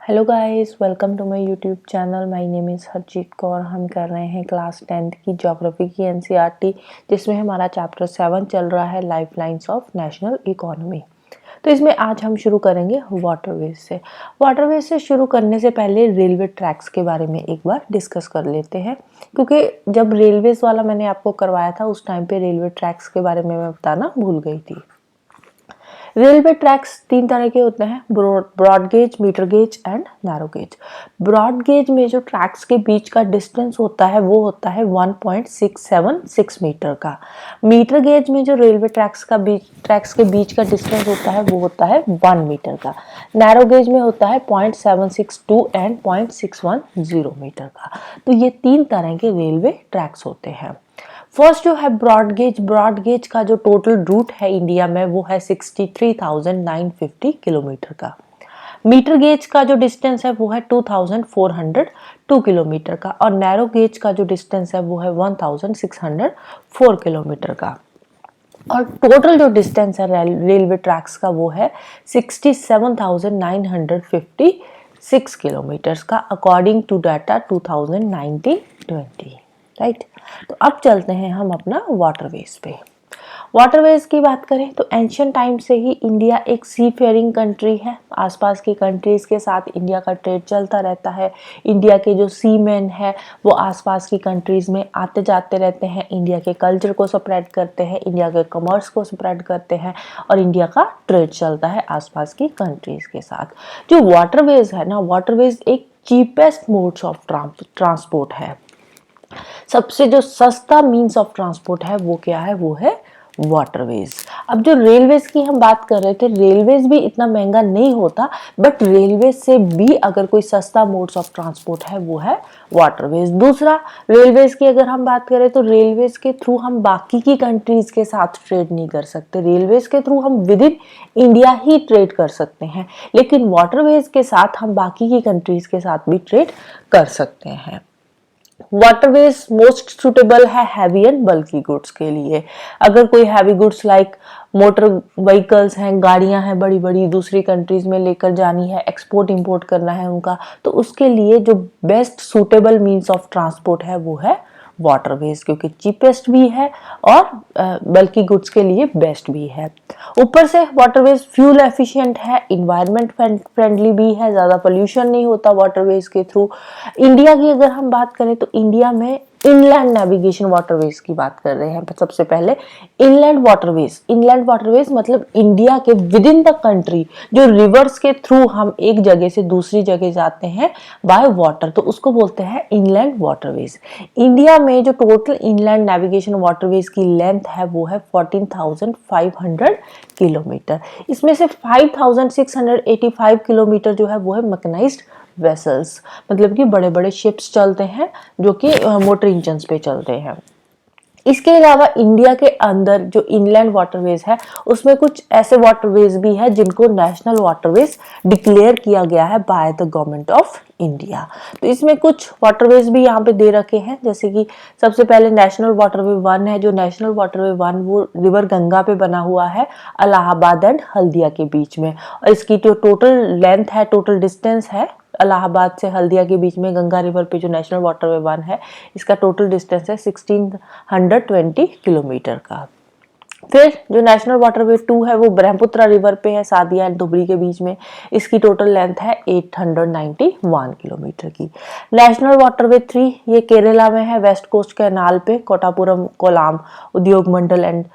Hello guys, welcome to my YouTube channel. My name is Harjeet Kaur. हम कर रहे हैं क्लास 10th की ज्योग्राफी की एनसीईआरटी, जिसमें हमारा चैप्टर 7 चल रहा है life lines of national economy. तो इसमें आज हम शुरू करेंगे वाटरवेज से। वाटरवेज से शुरू करने से पहले रेलवे ट्रैक्स के बारे में एक बार डिस्कस कर लेते हैं, क्योंकि जब रेलवेज वाला मैंने आपको करवाया था उस टाइम पे रेलवे ट्रैक्स के बारे में मैं बताना भूल गई थी। रेलवे ट्रैक्स तीन तरह के होते हैं, broad gauge, metre gauge and narrow gauge. Broad gauge में जो ट्रैक्स के बीच का डिस्टेंस होता है वो होता है 1.676 मीटर का। मीटर गेज में जो रेलवे ट्रैक्स के बीच का डिस्टेंस होता है वो होता है 1 मीटर का। नैरो गेज में होता है 0.762 एंड 0.610 मीटर का। तो ये तीन तरह के रेलवे ट्रैक्स होते हैं। फर्स्ट जो है ब्रॉड गेज का जो टोटल रूट है इंडिया में वो है 63,950 किलोमीटर का। मीटर गेज का जो डिस्टेंस है वो है 2,402 किलोमीटर का, और नैरो गेज का जो डिस्टेंस है वो है 1,604 किलोमीटर का। और टोटल जो डिस्टेंस है रेलवे ट्रैक्स का वो है 67,956 किलोमीटर्स का, अकॉर्डिंग टू डाटा 2019-20। राइट। तो अब चलते हैं हम अपना वाटरवेज पे। वाटरवेज की बात करें तो एंशियंट टाइम से ही इंडिया एक सी फेयरिंग कंट्री है। आसपास की कंट्रीज के साथ इंडिया का ट्रेड चलता रहता है। इंडिया के जो सी मैन है वो आसपास की कंट्रीज में आते जाते रहते हैं, इंडिया के कल्चर को स्प्रेड करते हैं, इंडिया के कॉमर्स को स्प्रेड करते हैं, और इंडिया का ट्रेड चलता है आसपास की कंट्रीज के साथ। जो वाटरवेज है ना, वाटरवेज एक चीपेस्ट मोड्स ऑफ ट्रांसपोर्ट है। सबसे जो सस्ता मीन्स ऑफ ट्रांसपोर्ट है वो क्या है, वो है वाटरवेज। अब जो रेलवेज की हम बात कर रहे थे, रेलवेज भी इतना महंगा नहीं होता, बट रेलवेज से भी अगर कोई सस्ता मोड्स ऑफ ट्रांसपोर्ट है वो है वाटरवेज। दूसरा, रेलवेज की अगर हम बात करें तो रेलवेज के थ्रू हम बाकी की कंट्रीज के साथ ट्रेड नहीं कर सकते। रेलवेज के थ्रू हम with in India he trade कर सकते हैं, लेकिन वाटरवेज के साथ हम बाकी की कंट्रीज के साथ भी ट्रेड कर सकते हैं। वाटरवेज मोस्ट सुटेबल है हैवी एंड बल्की गुड्स के लिए। अगर कोई heavy goods like motor vehicles हैं, गाड़ियां हैं बड़ी बड़ी, दूसरी कंट्रीज में लेकर जानी है, एक्सपोर्ट इंपोर्ट करना है उनका, तो उसके लिए जो best suitable means of transport है वो है वाटरवेज, क्योंकि चीपेस्ट भी है और बल्कि गुड्स के लिए बेस्ट भी है। ऊपर से वाटरवेज फ्यूल एफिशिएंट है, इन्वायरमेंट फ्रेंडली भी है, ज़्यादा पोल्यूशन नहीं होता वाटरवेज के थ्रू। इंडिया की अगर हम बात करें तो इंडिया में इनलैंड नेविगेशन वाटरवेज की बात कर रहे हैं। सबसे पहले इनलैंड वाटरवेज मतलब इंडिया के विद इन द कंट्री जो रिवर्स के थ्रू हम एक जगह से दूसरी जगह जाते हैं बाय वाटर, तो उसको बोलते हैं इनलैंड वाटरवेज। इंडिया में जो टोटल इनलैंड नेविगेशन वाटरवेज की लेंथ है वो है 14,500 किलोमीटर। इसमें से 5,685 किलोमीटर जो है वो है मैकेनाइज्ड वेसल्स, मतलब कि बड़े बड़े शिप्स चलते हैं जो कि मोटर इंजन पे चलते हैं। इसके अलावा इंडिया के अंदर जो इनलैंड वाटरवेज है उसमें कुछ ऐसे वाटरवेज भी है जिनको नेशनल वाटरवेज डिक्लेयर किया गया है by the government of India. तो इसमें कुछ वाटरवेज भी यहाँ पे दे रखे हैं, जैसे कि सबसे पहले नेशनल वाटरवे 1 है। जो नेशनल वाटरवे 1 वो रिवर गंगा पे बना हुआ है, इलाहाबाद एंड हल्दिया के बीच में, और इसकी जो टोटल लेंथ है, टोटल डिस्टेंस है इलाहाबाद से हल्दिया के बीच में गंगा रिवर पे जो नेशनल वाटरवे 1 है, इसका टोटल डिस्टेंस है 1620 किलोमीटर का। फिर जो नेशनल वाटरवे 2 है वो ब्रह्मपुत्र रिवर पे है, सादिया एंड धुबरी के बीच में, इसकी टोटल लेंथ है 891 किलोमीटर की। नेशनल वाटरवे 3 ये केरला में है, वेस्ट कोस्ट कैनाल पे, कोटापुरम कोलाम उद्योग मंडल एंड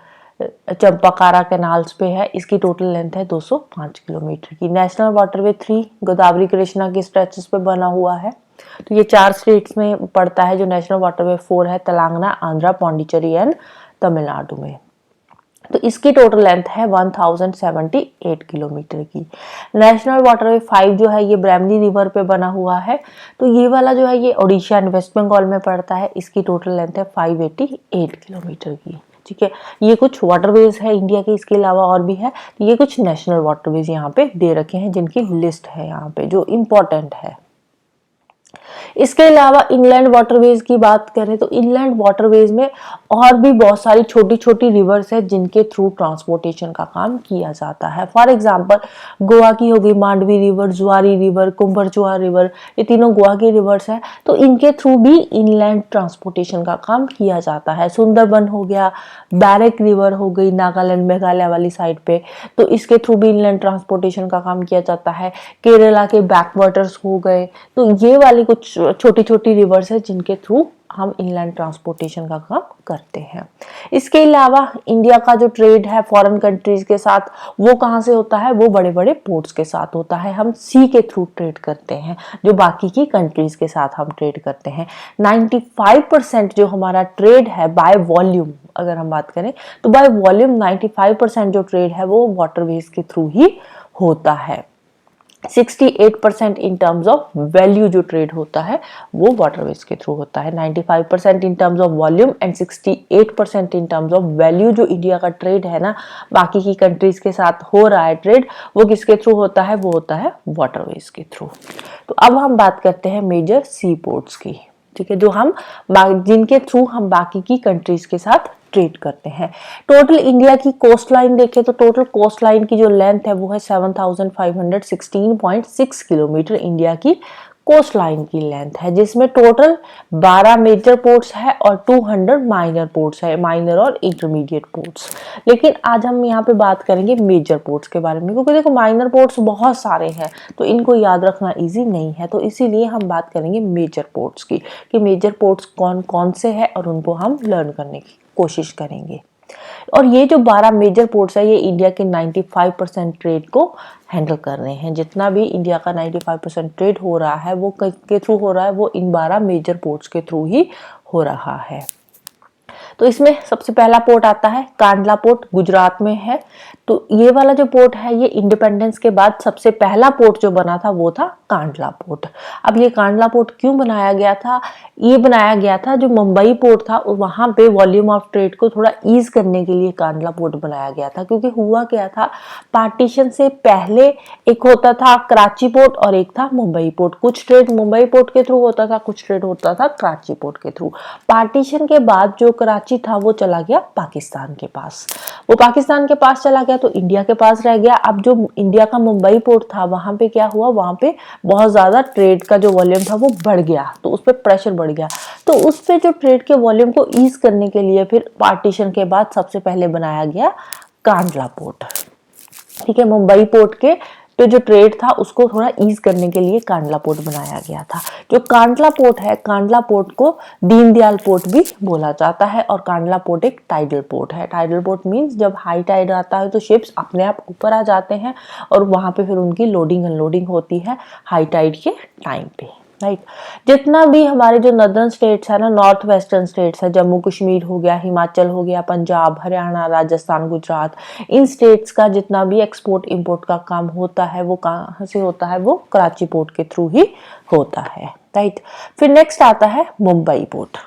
चंपाकारा कैनाल्स पे है, इसकी टोटल लेंथ है 205 किलोमीटर की। नेशनल वाटरवे 3 गोदावरी कृष्णा की स्ट्रेचेस पे बना हुआ है। तो ये 4 स्टेट्स में पड़ता है। जो नेशनल वाटरवे 4 है तेलंगाना, आंध्रा, पौंडीचेरी एंड तमिलनाडु में। तो इसकी टोटल लेंथ है 1078 किलोमीटर की। नेशनल वाटरवे 5 जो है ये ब्राह्मणी रिवर पे बना हुआ है। तो ये वाला जो है ये ओडिशा एंड वेस्ट बंगाल में पड़ता है, इसकी टोटल लेंथ है 588 किलोमीटर की। ठीक है, ये कुछ वाटरवेज है इंडिया के, इसके अलावा और भी है। ये कुछ नेशनल वाटरवेज यहाँ पे दे रखे हैं जिनकी लिस्ट है यहाँ पे जो इम्पोर्टेंट है। इसके अलावा इनलैंड वाटरवेज की बात करें तो इनलैंड वाटरवेज में और भी बहुत सारी छोटी छोटी रिवर्स है जिनके थ्रू ट्रांसपोर्टेशन का काम किया जाता है। फॉर एग्जांपल गोवा की हो गई मांडवी रिवर, जुआरी रिवर, कुंभरचुआ रिवर, ये तीनों गोवा की रिवर्स है, तो इनके थ्रू भी इनलैंड ट्रांसपोर्टेशन का काम किया जाता है। सुंदरबन हो गया, बैरक रिवर हो गई नागालैंड मेघालय वाली साइड पे, तो इसके थ्रू भी इनलैंड ट्रांसपोर्टेशन का काम किया जाता है। केरला के बैकवाटर्स हो गए, तो ये वाली कुछ छोटी छोटी रिवर्स है जिनके थ्रू हम इनलैंड ट्रांसपोर्टेशन का काम करते हैं। इसके अलावा इंडिया का जो ट्रेड है फॉरेन कंट्रीज के साथ, वो कहाँ से होता है, वो बड़े बड़े पोर्ट्स के साथ होता है। हम सी के थ्रू ट्रेड करते हैं, जो बाकी की कंट्रीज के साथ हम ट्रेड करते हैं। 95% जो हमारा ट्रेड है बाय वॉल्यूम, अगर हम बात करें तो बाय वॉल्यूम 95% जो ट्रेड है वो वाटरवेज के थ्रू ही होता है। 68% इन टर्म्स ऑफ वैल्यू जो ट्रेड होता है वो वाटरवेज के थ्रू होता है। 95% in terms of volume and 68% in terms of value जो इंडिया का ट्रेड है ना, बाकी की कंट्रीज के साथ हो रहा है ट्रेड, वो किसके थ्रू होता है, वो होता है वाटरवेज के थ्रू। तो अब हम बात करते हैं मेजर सी पोर्ट्स की, ठीक है, जो हम जिनके थ्रू हम बाकी की कंट्रीज के साथ ट्रेड करते हैं। टोटल इंडिया की कोस्ट लाइन देखें तो टोटल कोस्ट लाइन की जो लेंथ है वो है 7516.6 किलोमीटर इंडिया की कोस्ट लाइन की लेंथ है, जिसमें टोटल 12 मेजर पोर्ट्स है और 200 माइनर पोर्ट्स है, माइनर और इंटरमीडिएट पोर्ट्स। लेकिन आज हम यहाँ पे बात करेंगे मेजर पोर्ट्स के बारे में, क्योंकि देखो माइनर पोर्ट्स बहुत सारे हैं तो इनको याद रखना इजी नहीं है, तो इसीलिए हम बात करेंगे मेजर पोर्ट्स की, कि मेजर पोर्ट्स कौन कौन से हैं और उनको हम लर्न करने की कोशिश करेंगे। और ये जो 12 मेजर पोर्ट्स है ये इंडिया के 95% ट्रेड को हैंडल कर रहे हैं। जितना भी इंडिया का 95% ट्रेड हो रहा है वो किसके थ्रू हो रहा है, वो इन 12 मेजर पोर्ट्स के थ्रू ही हो रहा है। तो इसमें सबसे पहला पोर्ट आता है कांडला पोर्ट, गुजरात में है। तो ये वाला जो पोर्ट है ये इंडिपेंडेंस के बाद सबसे पहला पोर्ट जो बना था वो था कांडला पोर्ट। अब ये कांडला पोर्ट क्यों बनाया गया था, ये बनाया गया था जो मुंबई पोर्ट था वहां पे वॉल्यूम ऑफ ट्रेड को थोड़ा ईज करने के लिए कांडला पोर्ट बनाया गया था। क्योंकि हुआ क्या था, पार्टीशन से पहले एक होता था कराची पोर्ट और एक था मुंबई पोर्ट। कुछ ट्रेड मुंबई पोर्ट के थ्रू होता था, कुछ ट्रेड होता था कराची पोर्ट के थ्रू। पार्टीशन के बाद जो कराची था वो चला गया पाकिस्तान के पास, वो पाकिस्तान के पास चला गया तो इंडिया के पास रह गया। अब जो इंडिया का मुंबई पोर्ट था वहां पे क्या हुआ, वहां पे बहुत ज्यादा ट्रेड का जो वॉल्यूम था वो बढ़ गया, तो उस पर प्रेशर बढ़ गया। तो उस पे जो ट्रेड के वॉल्यूम को ईज करने के लिए फिर पार्टीशन के बाद सबसे पहले बनाया गया कांडला पोर्ट। ठीक है, मुंबई पोर्ट के तो जो ट्रेड था उसको थोड़ा ईज करने के लिए कांडला पोर्ट बनाया गया था। जो कांडला पोर्ट है, कांडला पोर्ट को दीनदयाल पोर्ट भी बोला जाता है और कांडला पोर्ट एक टाइडल पोर्ट है। टाइडल पोर्ट मींस जब हाई टाइड आता है तो शिप्स अपने आप ऊपर आ जाते हैं और वहां पे फिर उनकी लोडिंग अनलोडिंग होती है हाई टाइड के टाइम पे, राइट। जितना भी हमारे जो नॉर्दर्न स्टेट्स है ना, नॉर्थ वेस्टर्न स्टेट्स है, जम्मू कश्मीर हो गया, हिमाचल हो गया, पंजाब, हरियाणा, राजस्थान, गुजरात, इन स्टेट्स का जितना भी एक्सपोर्ट इंपोर्ट का काम होता है वो कहाँ से होता है, वो कराची पोर्ट के थ्रू ही होता है, राइट। फिर नेक्स्ट आता है मुंबई पोर्ट।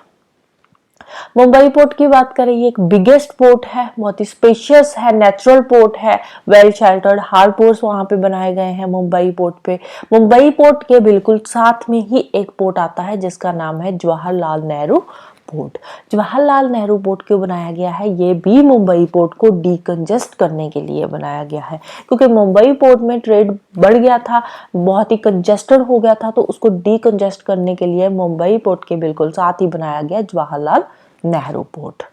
मुंबई पोर्ट की बात करें, ये एक बिगेस्ट पोर्ट है, बहुत ही स्पेशियस है, नेचुरल पोर्ट है, वेल शेल्टर्ड हार्बर्स वहां पे बनाए गए हैं मुंबई पोर्ट पे। मुंबई पोर्ट के बिल्कुल साथ में ही एक पोर्ट आता है जिसका नाम है जवाहरलाल नेहरू पोर्ट। जवाहरलाल नेहरू पोर्ट क्यों बनाया गया है, ये भी मुंबई पोर्ट को डीकंजेस्ट करने के लिए बनाया गया है, क्योंकि मुंबई पोर्ट में ट्रेड बढ़ गया था, बहुत ही कंजेस्टेड हो गया था, तो उसको डीकंजेस्ट करने के लिए मुंबई पोर्ट के बिल्कुल साथ ही बनाया गया जवाहरलाल नेहरू पोर्ट।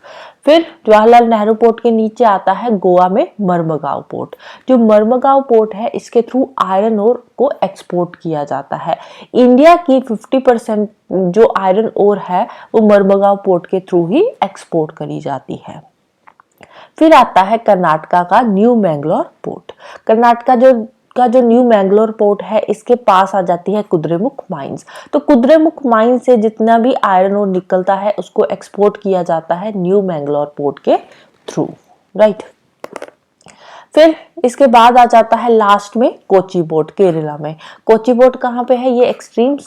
फिर जवाहरलाल नेहरू पोर्ट के नीचे आता है गोवा में मर्मगांव पोर्ट। जो मर्मगांव पोर्ट है इसके थ्रू आयरन ओर को एक्सपोर्ट किया जाता है। इंडिया की 50% जो आयरन ओर है वो मर्मगांव पोर्ट के थ्रू ही एक्सपोर्ट करी जाती है। फिर आता है कर्नाटका का न्यू मैंगलोर पोर्ट। कर्नाटका जो न्यू मैंगलोर पोर्ट है इसके पास आ जाती है कुद्रेमुख माइंस। तो कुद्रेमुख माइंस से जितना भी आयरन ओर निकलता है उसको एक्सपोर्ट किया जाता है न्यू मैंगलोर पोर्ट के थ्रू, राइट। फिर इसके बाद आ जाता है लास्ट में कोची पोर्ट केरला में। कोची पोर्ट कहाँ पे है, ये एक्सट्रीम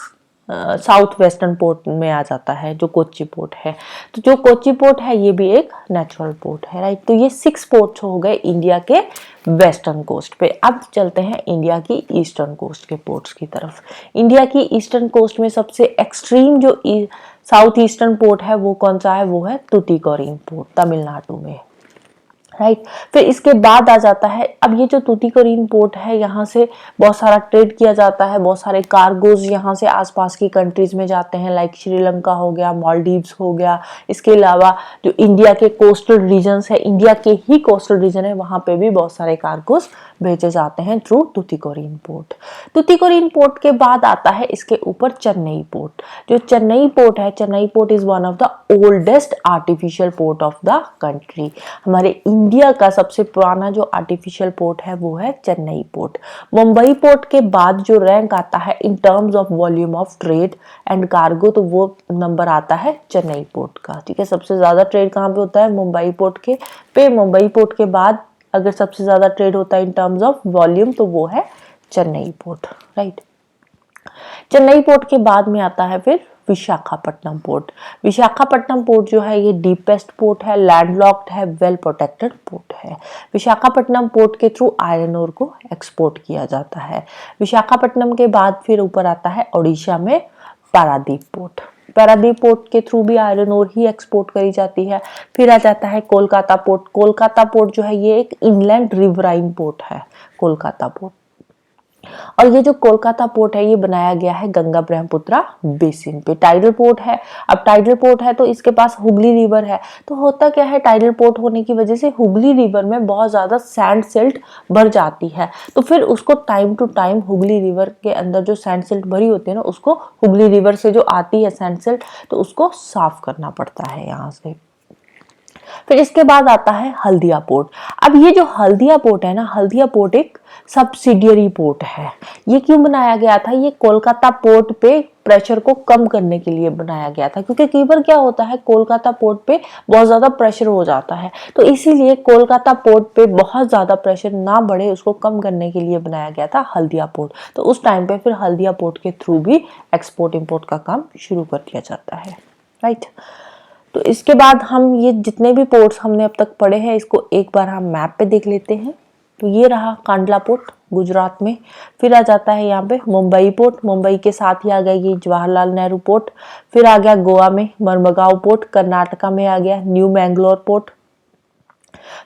साउथ वेस्टर्न पोर्ट में आ जाता है, जो कोच्चि पोर्ट है। तो जो कोच्चि पोर्ट है ये भी एक नेचुरल पोर्ट है, राइट। तो ये 6 पोर्ट्स हो गए इंडिया के वेस्टर्न कोस्ट पे। अब चलते हैं इंडिया की ईस्टर्न कोस्ट के पोर्ट्स की तरफ। इंडिया की ईस्टर्न कोस्ट में सबसे एक्सट्रीम जो साउथ ईस्टर्न पोर्ट है वो कौन सा है, वो है तूतीकोरिन पोर्ट, तमिलनाडु में, राइट। फिर इसके बाद आ जाता है, अब ये जो तूतीकोरिन पोर्ट है यहाँ से बहुत सारा ट्रेड किया जाता है, बहुत सारे कार्गोज यहाँ से आसपास की कंट्रीज में जाते हैं, लाइक श्रीलंका हो गया, मालदीव्स हो गया। इसके अलावा जो इंडिया के कोस्टल रीजन्स है, इंडिया के ही कोस्टल रीजन है, वहां पे भी बहुत सारे कार्गोज भेजे जाते हैं through Tuticorin port. Tuticorin port के बाद आता है इसके ऊपर चेन्नई पोर्ट। जो चेन्नई पोर्ट है, Chennai port is one of the oldest artificial port of the country. हमारे इंडिया का सबसे पुराना जो आर्टिफिशियल पोर्ट है वो है चेन्नई पोर्ट। मुंबई पोर्ट के बाद जो रैंक आता है in terms of volume of trade and cargo, तो वो नंबर आता है चेन्नई पोर्ट का, ठीक है। सबसे ज्यादा ट्रेड कहाँ पे होता है, मुंबई पोर्ट के पे। मुंबई पोर्ट के बाद अगर सबसे ज्यादा ट्रेड होता है इन टर्म्स ऑफ वॉल्यूम तो वो है Chennai port, right. Chennai port के बाद में आता है फिर विशाखापट्टनम पोर्ट। विशाखापट्टनम पोर्ट जो है ये डीपेस्ट पोर्ट है, लैंडलॉक्ड है, वेल प्रोटेक्टेड पोर्ट है। विशाखापट्टनम पोर्ट के थ्रू आयरन ओर को एक्सपोर्ट किया जाता है। विशाखापट्टनम के बाद फिर ऊपर आता है ओडिशा में पारादीप पोर्ट। पारादीप पोर्ट के थ्रू भी आयरन ओर ही एक्सपोर्ट करी जाती है। फिर आ जाता है कोलकाता पोर्ट। कोलकाता पोर्ट जो है ये एक इनलैंड रिवराइन पोर्ट है, कोलकाता पोर्ट। और ये जो कोलकाता पोर्ट है ये बनाया गया है गंगा ब्रह्मपुत्रा बेसिन पे, टाइडल पोर्ट है। अब टाइडल पोर्ट है तो इसके पास हुगली रिवर है। तो होता क्या है, टाइडल पोर्ट होने की वजह से हुगली रिवर में बहुत ज्यादा सैंड सिल्ट भर जाती है, तो फिर उसको time to time Hooghly river के अंदर जो सैंड सिल्ट भरी होती है ना, उसको हुगली रिवर से जो आती है सैंड सिल्ट, तो उसको साफ करना पड़ता है यहाँ से। फिर इसके बाद आता है हल्दिया पोर्ट। अब ये जो हल्दिया पोर्ट है ना, हल्दिया पोर्ट एक सब्सिडियरी पोर्ट है। ये क्यों बनाया गया था, ये कोलकाता पोर्ट पे प्रेशर को कम करने के लिए बनाया गया था, क्योंकि कई बार क्या होता है कोलकाता पोर्ट पे बहुत ज्यादा प्रेशर हो जाता है, तो इसीलिए कोलकाता पोर्ट पे बहुत ज्यादा प्रेशर ना बढ़े उसको कम करने के लिए बनाया गया था हल्दिया पोर्ट। तो उस टाइम पे फिर हल्दिया पोर्ट के थ्रू भी एक्सपोर्ट इम्पोर्ट का काम शुरू कर दिया जाता है, राइट। तो इसके बाद हम ये जितने भी पोर्ट्स हमने अब तक पढ़े हैं इसको एक बार हम मैप पे देख लेते हैं। तो ये रहा कांडला पोर्ट गुजरात में। फिर आ जाता है यहाँ पे मुंबई पोर्ट, मुंबई के साथ ही आ गया ये जवाहरलाल नेहरू पोर्ट। फिर आ गया गोवा में मरमगांव पोर्ट, कर्नाटका में आ गया न्यू मैंगलोर पोर्ट।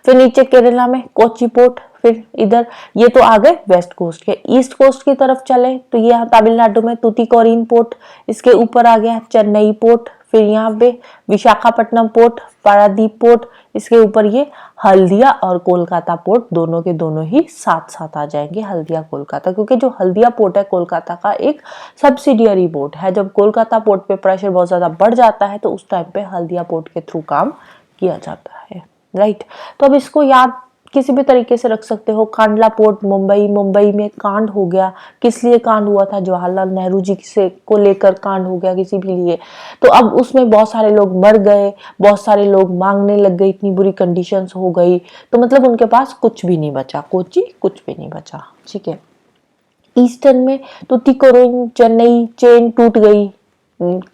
फिर नीचे केरला में कोच्चि पोर्ट। फिर इधर ये तो आ गए वेस्ट कोस्ट के। ईस्ट कोस्ट की तरफ चले तो ये तमिलनाडु में तूतीकोरिन पोर्ट, इसके ऊपर आ गया चेन्नई पोर्ट। फिर यहाँ पे विशाखापट्टनम पोर्ट, पारादीप पोर्ट, इसके ऊपर ये हल्दिया और कोलकाता पोर्ट, दोनों के दोनों ही साथ साथ आ जाएंगे, हल्दिया कोलकाता, क्योंकि जो हल्दिया पोर्ट है कोलकाता का एक सब्सिडियरी पोर्ट है। जब कोलकाता पोर्ट पे प्रेशर बहुत ज्यादा बढ़ जाता है तो उस टाइम पे हल्दिया पोर्ट के थ्रू काम किया जाता है, राइट। तो अब इसको याद किसी भी तरीके से रख सकते हो। कांडला पोर्ट मुंबई, मुंबई में कांड हो गया, किस लिए कांड हुआ था, जवाहरलाल नेहरू जी से को लेकर कांड हो गया किसी भी लिए, तो अब उसमें बहुत सारे लोग मर गए, बहुत सारे लोग मांगने लग गए, इतनी बुरी कंडीशंस हो गई, तो मतलब उनके पास कुछ भी नहीं बचा, कोच्चि कुछ भी नहीं बचा, ठीक है। ईस्टर्न में तूतीकोरिन चेन्नई चेन टूट गई।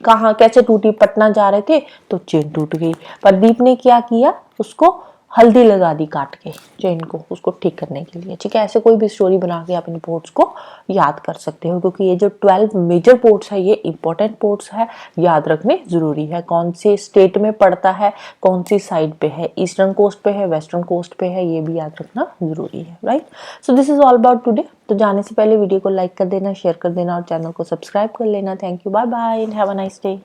कहाँ कैसे टूटी, पटना जा रहे थे तो चेन टूट गई। प्रदीप ने क्या किया, उसको हल्दी लगा दी काट के चेन को, उसको ठीक करने के लिए, ठीक है। ऐसे कोई भी स्टोरी बना के आप इन पोर्ट्स को याद कर सकते हो, क्योंकि ये जो 12 मेजर पोर्ट्स है ये इंपॉर्टेंट पोर्ट्स है, याद रखने जरूरी है। कौन से स्टेट में पड़ता है, कौन सी साइड पे है, ईस्टर्न कोस्ट पे है, वेस्टर्न कोस्ट पे है, ये भी याद रखना जरूरी है, right. So this is all about today. तो जाने से पहले वीडियो को लाइक कर देना, शेयर कर देना और चैनल को सब्सक्राइब कर लेना। Thank you, bye bye and have a nice day.